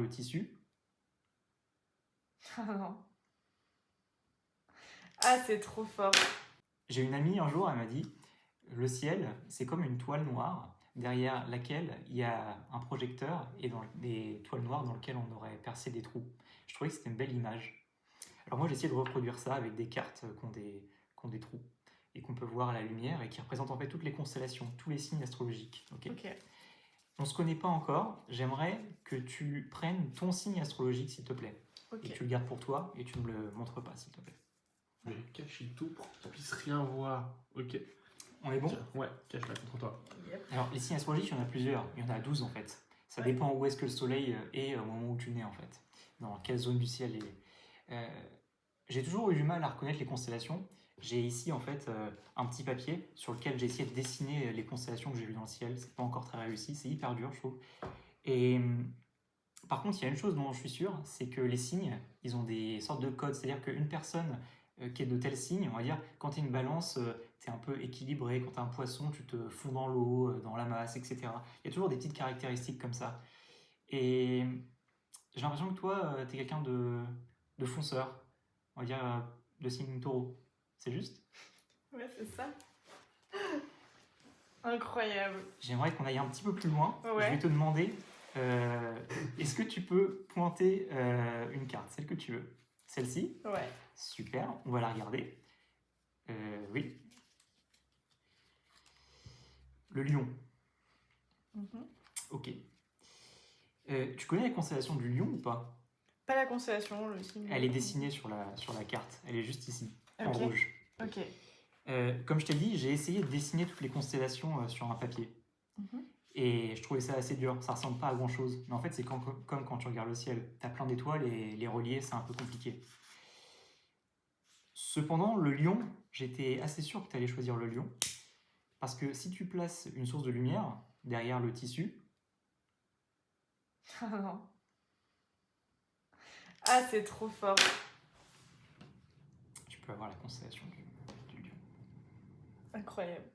le tissu. Ah non. Ah, c'est trop fort. J'ai une amie un jour, elle m'a dit, le ciel, c'est comme une toile noire derrière laquelle il y a un projecteur et des toiles noires dans lesquelles on aurait percé des trous. Je trouvais que c'était une belle image. Alors moi, j'ai essayé de reproduire ça avec des cartes qui ont des trous et qu'on peut voir à la lumière et qui représentent en fait toutes les constellations, tous les signes astrologiques. Ok. On ne se connaît pas encore. J'aimerais que tu prennes ton signe astrologique, s'il te plaît. Et que tu le gardes pour toi et tu ne me le montres pas, s'il te plaît. Mais cache tout pour qu'ils puissent rien voir. Ok. On est bon? Ouais, cache-la contre toi. Yep. Alors, les signes astrologiques, il y en a plusieurs. Il y en a 12 en fait. Ça dépend où est-ce que le soleil est au moment où tu nais en fait. Dans quelle zone du ciel il est. J'ai toujours eu du mal à reconnaître les constellations. J'ai ici en fait un petit papier sur lequel j'ai essayé de dessiner les constellations que j'ai vues dans le ciel. C'est pas encore très réussi, c'est hyper dur je trouve. Et par contre, il y a une chose dont je suis sûr, c'est que les signes, ils ont des sortes de codes. C'est-à-dire qu'une personne qui est de tel signe, on va dire, quand tu es une balance, tu es un peu équilibré. Quand tu es un poisson, tu te fonds dans l'eau, dans la masse, etc. Il y a toujours des petites caractéristiques comme ça. Et j'ai l'impression que toi, tu es quelqu'un de fonceur. On va dire de signe taureau. C'est juste? Ouais, c'est ça. Incroyable. J'aimerais qu'on aille un petit peu plus loin. Ouais. Je vais te demander, est-ce que tu peux pointer une carte, celle que tu veux? Celle-ci? Ouais. Super, on va la regarder. Oui. Le lion. Ok. Tu connais la constellation du lion ou pas? Pas la constellation, le signe. Elle est dessinée sur la carte. Elle est juste ici, en rouge. Ok. Comme je t'ai dit, j'ai essayé de dessiner toutes les constellations sur un papier. Et je trouvais ça assez dur. Ça ressemble pas à grand chose. Mais en fait, c'est comme quand tu regardes le ciel. Tu as plein d'étoiles et les relier, c'est un peu compliqué. Cependant, le lion, j'étais assez sûr que tu allais choisir le lion. Parce que si tu places une source de lumière derrière le tissu. Ah non. Ah, c'est trop fort. Tu peux avoir la constellation du lion. Incroyable.